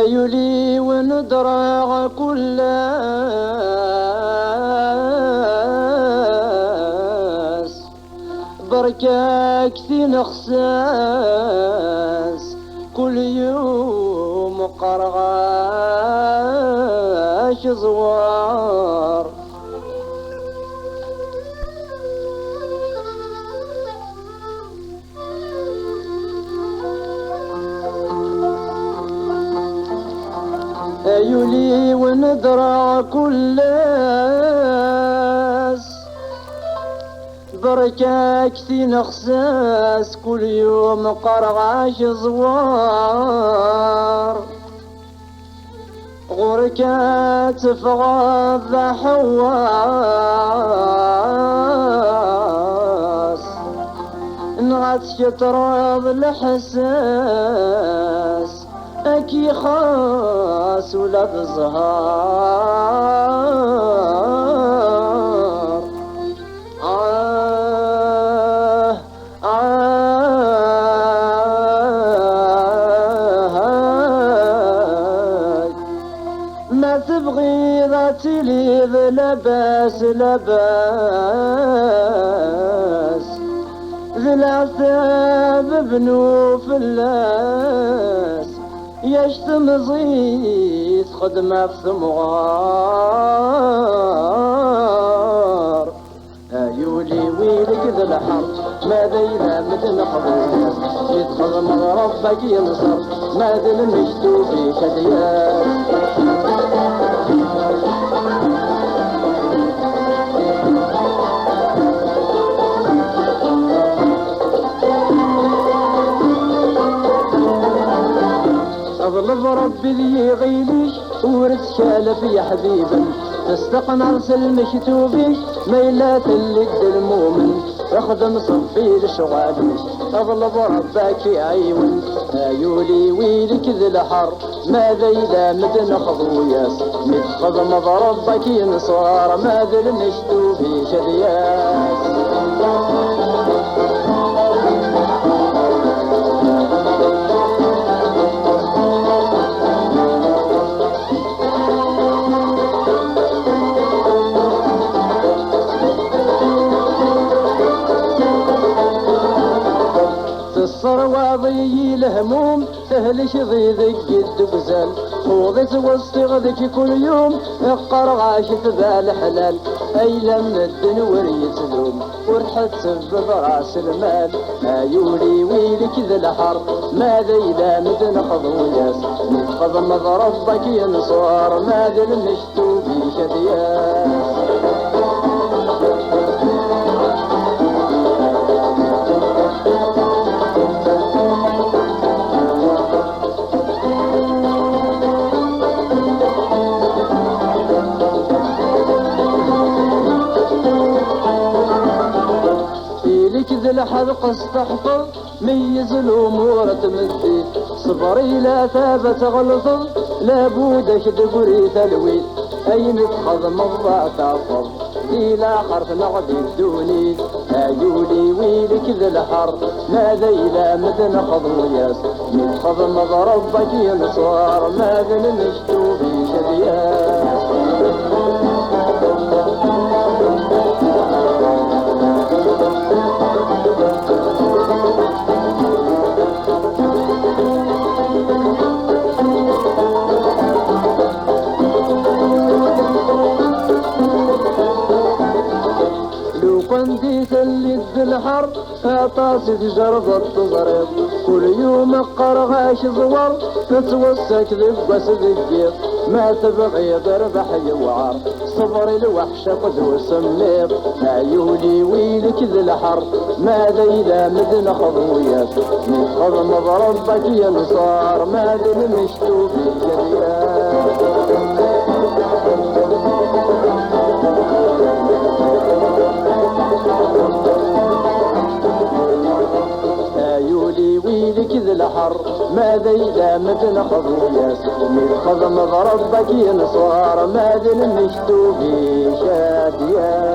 يلي وندرع كل ناس بركاك في نخساس كل يوم قرغاش زوار يلي وندرع كل ناس بركاك في نخساس كل يوم قرغاش زوار غركات فغاض حواس نغات تراض الحساس أكي خاس ولا بزهار ما تبغي ذاتي لي لباس لباس ذي العتاب بنو فلاس يشتم زيت خدمة في ثمغار يولي ويلك ذا الحر ما بين مدن خبوز يدخل مغربك ينصر ما دل مشتو في شديار اظلم ربي ذي غيليش ورث شالف يا حبيبا تستقنع المكتوبيش ميلات اللي المؤمن اخدم صفي لشغاليش اظلم ربك يا عيون يولي ويلك ذي الحر ماذا إذا مدن خضوياس متخضم ربك ينصار ماذا المكتوبيش ذياس الصرواضي الهموم تهلش ضيذك قد بزال خوضت واستغذك كل يوم القرغاش تبال حلال اي لم الدن وريت ذوم ورحت سبب راس المال يولي ويلك ذا الحر ماذا إذا مدن خضوياس متخضم ربك ينصار ماذا المشتو بيش دياس ذي الحذق استحفظ ميز الامور تمدي صبري لا ثابت غلط لابودك دبري تلويت اي متخذ مضى تحفظ الى خرف نغدي الدوني يولي ويلك ذي الحر ماذا الى مدن خضوياس متخذ مضى ربك ينصار ماذا المشتو في شدياس قنديت اللي الحر طاسد جربت تضرب كل يوم قرغاش زور تتوسك ذبس ذقيق ما تبغي ضرب حيوعر صبر الوحش قدو سميط يولي ويلك ذي الحر ماذا إذا مدن خضويات متخضم ربك ينصار ماذا المشتو في جريات يولي ويلك ذي الحر ماذا إذا مدن خضوياس متخضم ربك ينصار ماذا المشتو في شاديات